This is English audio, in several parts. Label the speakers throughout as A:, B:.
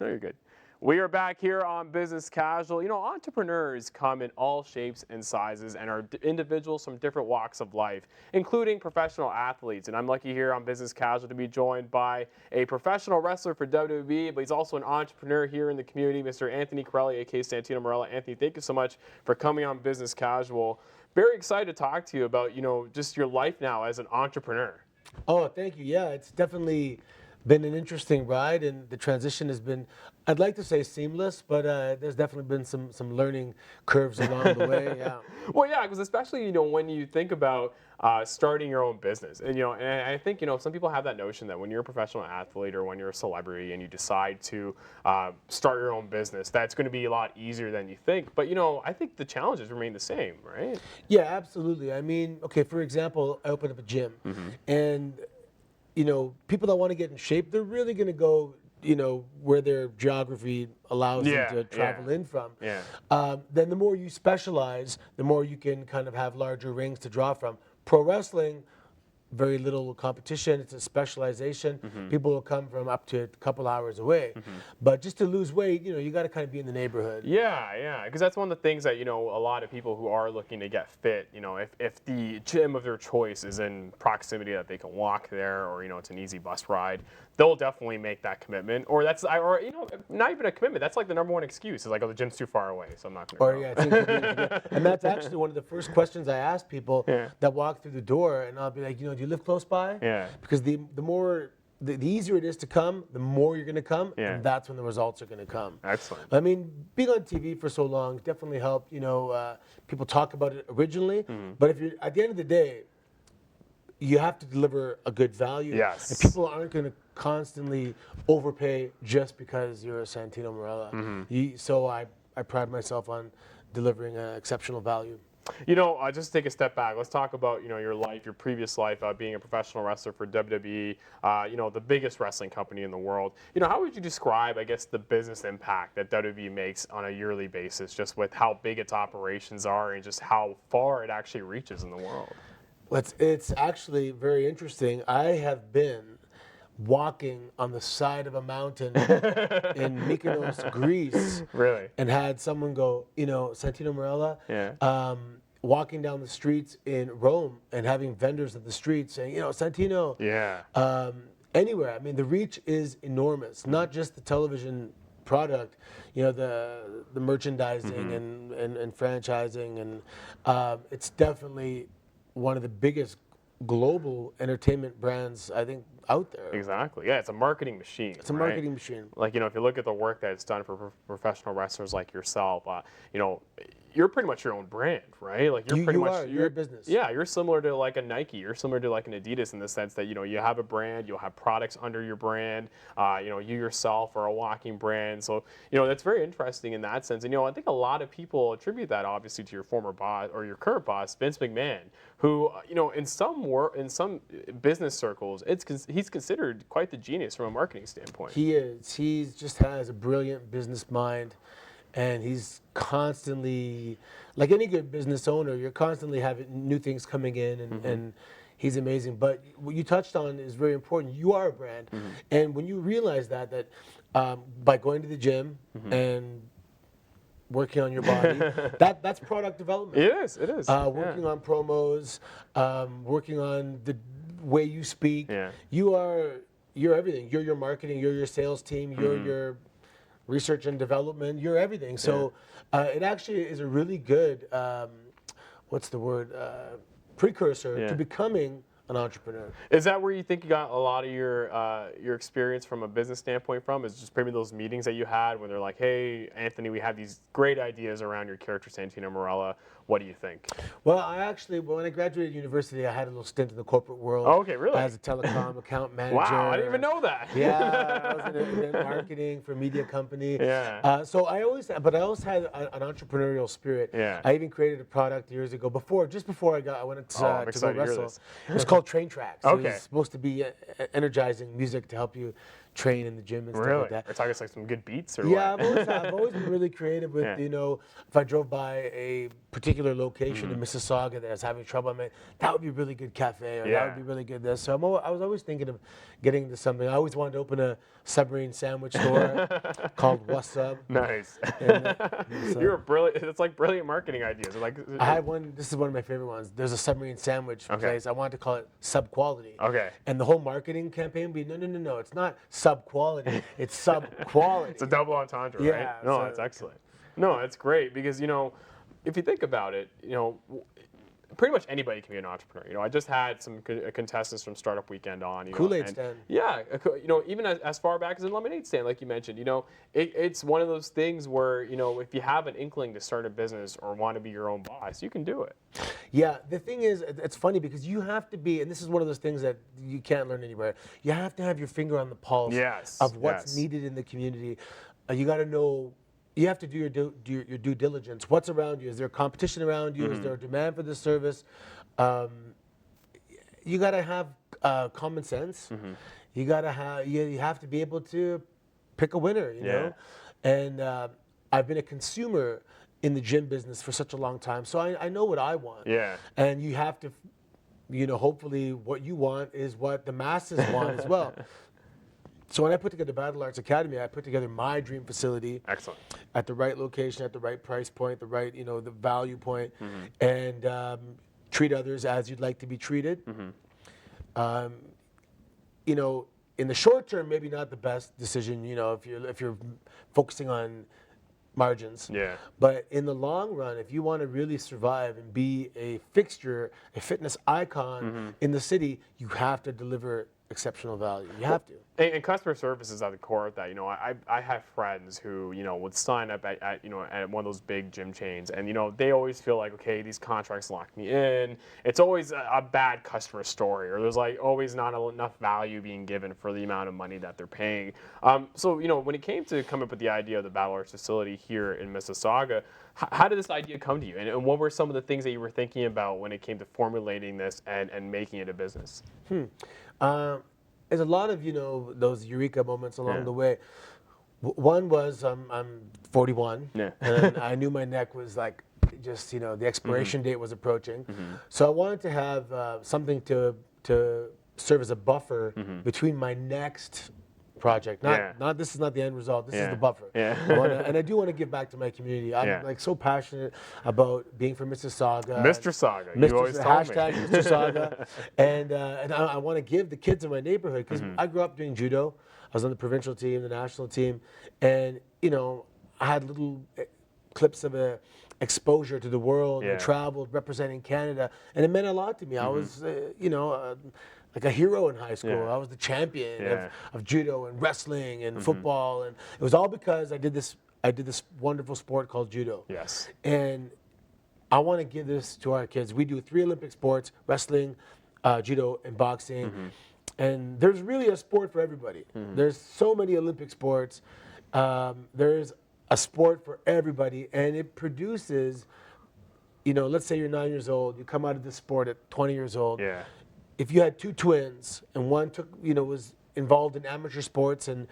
A: No, you're good. We are back here on Business Casual. You know, entrepreneurs come in all shapes and sizes and are individuals from different walks of life, including professional athletes. And I'm lucky here on Business Casual to be joined by a professional wrestler for WWE, but he's also an entrepreneur here in the community, Mr. Anthony Carelli, aka Santino Marella. Anthony, thank you so much for coming on Business Casual. Very excited to talk to you about, you know, just your life now as an entrepreneur.
B: Oh, thank you. Yeah, it's definitely been an interesting ride, and the transition has been, I'd like to say seamless, but there's definitely been some learning curves along the way. Yeah.
A: Well, yeah, because especially, you know, when you think about starting your own business, and, you know, and I think, you know, some people have that notion that when you're a professional athlete or when you're a celebrity and you decide to start your own business, that's going to be a lot easier than you think. But, you know, I think the challenges remain the same, right?
B: Yeah, absolutely. I mean, okay, for example, I opened up a gym, and you know, people that want to get in shape, they're really going to go, you know, where their geography allows them to travel in from.
A: Yeah.
B: Then the more you specialize, the more you can kind of have larger rings to draw from. Pro wrestling, very little competition. It's a specialization. People will come from up to a couple hours away. But just to lose weight, you know, you got to kind of be in the neighborhood.
A: Yeah, because that's one of the things that, you know, a lot of people who are looking to get fit, you know, if the gym of their choice is in proximity that they can walk there, or, you know, it's an easy bus ride, they'll definitely make that commitment. Or that's, or, you know, not even a commitment. That's like the number one excuse. It's like, oh, the gym's too far away, so I'm not going to go.
B: Yeah, and that's actually one of the first questions I ask people that walk through the door, and I'll be like, you know, do you live close by?
A: Yeah.
B: Because the easier it is to come, the more you're going to come, and that's when the results are going to come.
A: Excellent.
B: I mean, being on TV for so long definitely helped. You know, people talk about it originally, but if you're at the end of the day, you have to deliver a good value.
A: Yes.
B: And people aren't going to constantly overpay just because you're a Santino Marella. So I pride myself on delivering exceptional value.
A: You know, just to take a step back, let's talk about, you know, your life, your previous life, being a professional wrestler for WWE, you know, the biggest wrestling company in the world. You know, how would you describe, I guess, the business impact that WWE makes on a yearly basis, just with how big its operations are and just how far it actually reaches in the world?
B: Well, it's actually very interesting. I have been walking on the side of a mountain in Mykonos, Greece,
A: Really?
B: and had someone go, you know, Santino Marella,
A: Yeah.
B: walking down the streets in Rome and having vendors at the streets saying, you know, Santino.
A: Yeah.
B: Anywhere. I mean, the reach is enormous. Not just the television product, you know, the merchandising and franchising, and it's definitely one of the biggest global entertainment brands, I think, out there.
A: Exactly. Yeah, it's a marketing machine.
B: It's a marketing machine.
A: Like, you know, if you look at the work that it's done for professional wrestlers like yourself, you know, you're pretty much your own brand, right? Like
B: you're a business.
A: Yeah, you're similar to like a Nike. You're similar to like an Adidas in the sense that, you know, you have a brand, you'll have products under your brand. You know, you yourself are a walking brand. So, you know, that's very interesting in that sense. And, you know, I think a lot of people attribute that obviously to your former boss or your current boss, Vince McMahon, who, you know, in some business circles, he's considered quite the genius from a marketing standpoint.
B: He is. He just has a brilliant business mind. And he's constantly, like any good business owner, you're constantly having new things coming in, and he's amazing. But what you touched on is very important. You are a brand. And when you realize that by going to the gym and working on your body, that's product development.
A: It is.
B: Working on promos, working on the way you speak.
A: Yeah.
B: You're everything. You're your marketing, you're your sales team, you're your research and development, you're everything. So it actually is a really good, precursor to becoming an entrepreneur.
A: Is that where you think you got a lot of your experience from a business standpoint from? Is just maybe those meetings that you had when they're like, hey, Anthony, we have these great ideas around your character, Santino Marella. What do you think?
B: Well, when I graduated university, I had a little stint in the corporate world.
A: Oh, okay, really?
B: As a telecom account manager.
A: Wow, I didn't even know that.
B: Yeah, I was in event marketing for a media company.
A: Yeah.
B: So I always had an entrepreneurial spirit.
A: Yeah.
B: I even created a product years ago just before I went to go wrestle. It was called Train Tracks.
A: Okay.
B: It was supposed to be energizing music to help you train in the gym and stuff
A: Really?
B: like that.
A: We're talking like some good beats or
B: Yeah,
A: what?
B: I've always been really creative with,
A: Yeah.
B: you know, if I drove by a particular location in Mississauga that I was having trouble, I mean, that would be a really good cafe, or that
A: Yeah.
B: would be really good this. So I was always thinking of getting into something. I always wanted to open a submarine sandwich store called What's Up.
A: Nice.
B: And, so-
A: You're brilliant. It's like brilliant marketing ideas. Like,
B: I had one, this is one of my favorite ones. There's a submarine sandwich place. I wanted to call it Sub Quality.
A: Okay.
B: And the whole marketing campaign would be, no, it's not sub quality, it's sub quality.
A: It's a double entendre,
B: Yeah,
A: right? No,
B: so-
A: that's excellent. No, it's great because, you know, if you think about it, you know, pretty much anybody can be an entrepreneur. You know, I just had some contestants from Startup Weekend on. You know,
B: Kool-Aid
A: and
B: stand.
A: Yeah, you know, even as far back as a lemonade stand, like you mentioned. You know, it's one of those things where, you know, if you have an inkling to start a business or want to be your own boss, you can do it.
B: Yeah, the thing is, it's funny because you have to be, and this is one of those things that you can't learn anywhere. You have to have your finger on the pulse
A: Yes,
B: of what's
A: yes.
B: needed in the community. You got to know. You have to do your due diligence. What's around you? Is there competition around you? Is there a demand for this service? You got to have common sense. You got to have. You have to be able to pick a winner. You know, and I've been a consumer in the gym business for such a long time, so I know what I want.
A: Yeah.
B: And you have to, you know, hopefully what you want is what the masses want as well. So when I put together Battle Arts Academy, I put together my dream facility.
A: Excellent.
B: At the right location, at the right price point, the right, you know, the value point, and treat others as you'd like to be treated. You know, in the short term, maybe not the best decision. You know, if you're focusing on margins.
A: Yeah.
B: But in the long run, if you want to really survive and be a fixture, a fitness icon in the city, you have to deliver exceptional value. You have to.
A: And customer service is at the core of that. You know, I have friends who, you know, would sign up at, you know, at one of those big gym chains, and, you know, they always feel like, okay, these contracts lock me in. It's always a bad customer story, or there's like always not enough value being given for the amount of money that they're paying. So, you know, when it came to come up with the idea of the Battle Arts facility here in Mississauga, how did this idea come to you? And what were some of the things that you were thinking about when it came to formulating this and making it a business?
B: There's a lot of, you know, those eureka moments along the way. One was I'm 41, and I knew my neck was like just, you know, the expiration date was approaching. So I wanted to have something to serve as a buffer between my next project. Not this is not the end result. This is the buffer. And I do want to give back to my community. I'm like so passionate about being from Mississauga.
A: Mr. Saga, you always told me.
B: Hashtag Mr. Saga. And I want to give the kids in my neighborhood, because I grew up doing judo. I was on the provincial team, the national team, and, you know, I had little clips of exposure to the world. I traveled representing Canada, and it meant a lot to me. I was, you know, like a hero in high school. I was the champion of judo and wrestling and football, and it was all because I did this wonderful sport called judo.
A: Yes.
B: And I want to give this to our kids. We do 3 Olympic sports: wrestling, judo, and boxing. And there's really a sport for everybody. There's so many Olympic sports. There's a sport for everybody, and it produces, you know, let's say you're 9 years old, you come out of this sport at 20 years old.
A: Yeah.
B: If you had 2 twins and one was involved in amateur sports and,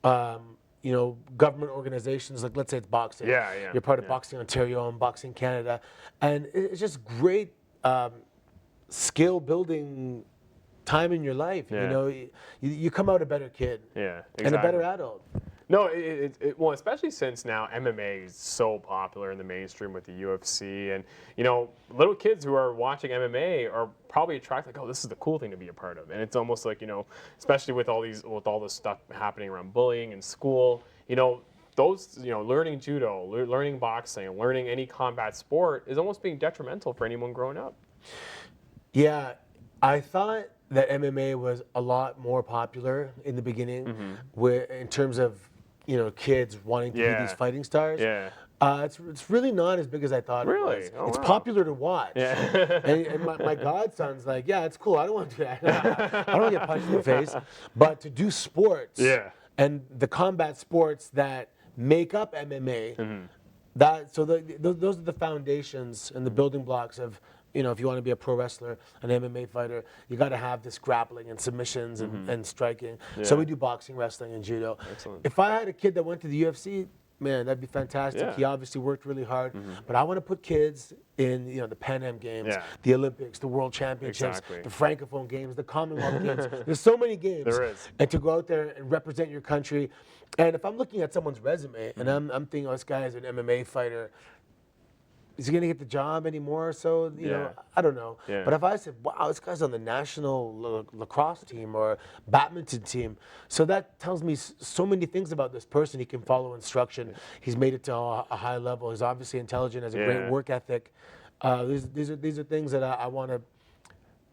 B: you know, government organizations, like let's say it's boxing. You're part of Boxing Ontario and Boxing Canada. And it's just great skill building time in your life. You know, you come out a better kid. And a better adult.
A: No, well, especially since now MMA is so popular in the mainstream with the UFC, and, you know, little kids who are watching MMA are probably attracted, like, oh, this is the cool thing to be a part of. And it's almost like, you know, especially with all this stuff happening around bullying in school, you know, those, you know, learning judo, learning boxing, learning any combat sport is almost being detrimental for anyone growing up.
B: Yeah, I thought that MMA was a lot more popular in the beginning, in terms of, you know, kids wanting to be these fighting stars. It's really not as big as I thought it was.
A: Oh,
B: it's
A: wow.
B: popular to watch. And my godson's like, yeah, it's cool. I don't want to do that. I don't want to get punched in the face. But to do sports and the combat sports that make up MMA, those are the foundations and the building blocks of if you want to be a pro wrestler, an MMA fighter, you got to have this grappling and submissions and striking. So we do boxing, wrestling, and judo.
A: Excellent.
B: If I had a kid that went to the UFC, man, that'd be fantastic.
A: Yeah.
B: He obviously worked really hard, but I want to put kids in, the Pan Am Games, the Olympics, the World Championships, the Francophone Games, the Commonwealth Games. There's so many games.
A: There is.
B: And to go out there and represent your country. And if I'm looking at someone's resume and I'm thinking, this guy is an MMA fighter, is he going to get the job anymore? So, you know, I don't know.
A: Yeah.
B: But if I said, wow, this guy's on the national lacrosse team or badminton team, so that tells me so many things about this person. He can follow instruction. He's made it to a high level. He's obviously intelligent, has a great work ethic. These are things that I want to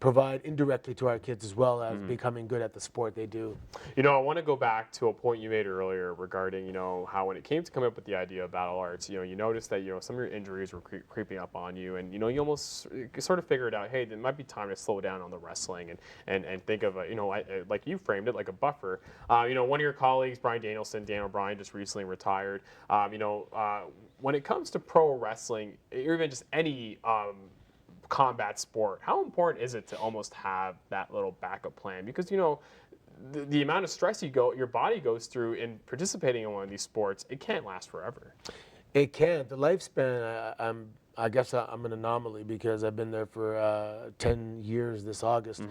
B: provide indirectly to our kids as well as becoming good at the sport they do.
A: You know, I want to go back to a point you made earlier regarding, how when it came to coming up with the idea of battle arts, you noticed that, some of your injuries were creeping up on you, and, you almost sort of figured out, hey, it might be time to slow down on the wrestling and think of, like you framed it, like a buffer. One of your colleagues, Daniel Bryan, just recently retired. When it comes to pro wrestling, or even just any combat sport, how important is it to almost have that little backup plan? Because the amount of stress your body goes through in participating in one of these sports, it can't last forever.
B: It can't. The lifespan, I guess I'm an anomaly because I've been there for 10 years this August.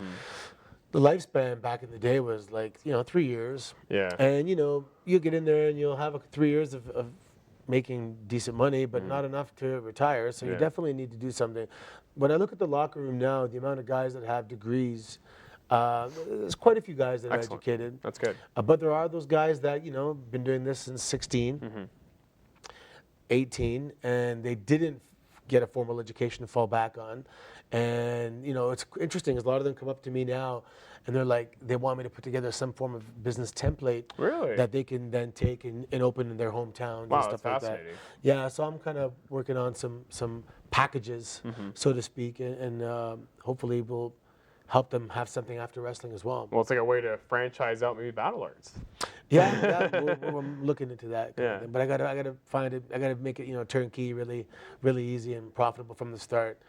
B: The lifespan back in the day was like 3 years.
A: Yeah.
B: And you get in there and you'll have 3 years of making decent money, but not enough to retire. So you definitely need to do something. When I look at the locker room now, the amount of guys that have degrees, there's quite a few guys that are educated.
A: That's good.
B: But there are those guys that, been doing this since 16, 18, and they didn't get a formal education to fall back on. And, it's interesting, because a lot of them come up to me now, and they're like, they want me to put together some form of business template that they can then take and open in their hometowns and stuff like that. Yeah, so I'm kind of working on some packages, so to speak, and hopefully we'll help them have something after wrestling as well.
A: Well, it's like a way to franchise out maybe battle arts.
B: Yeah, we're looking into that.
A: Yeah.
B: But I gotta find it. I gotta make it, turnkey, really, really easy and profitable from the start.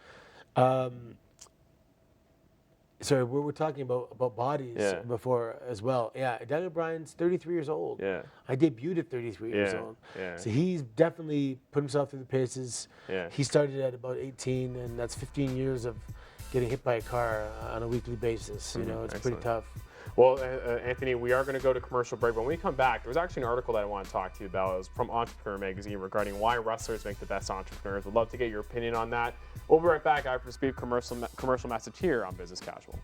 B: So we were talking about bodies before as well. Yeah, Daniel Bryan's 33 years old.
A: Yeah.
B: I debuted at 33 years old.
A: Yeah.
B: So he's definitely put himself through the paces.
A: Yeah.
B: He started at about 18, and that's 15 years of getting hit by a car on a weekly basis. It's pretty tough.
A: Well, Anthony, we are going to go to commercial break. But when we come back, there was actually an article that I want to talk to you about. It was from Entrepreneur Magazine regarding why wrestlers make the best entrepreneurs. Would love to get your opinion on that. We'll be right back after this brief commercial message here on Business Casual.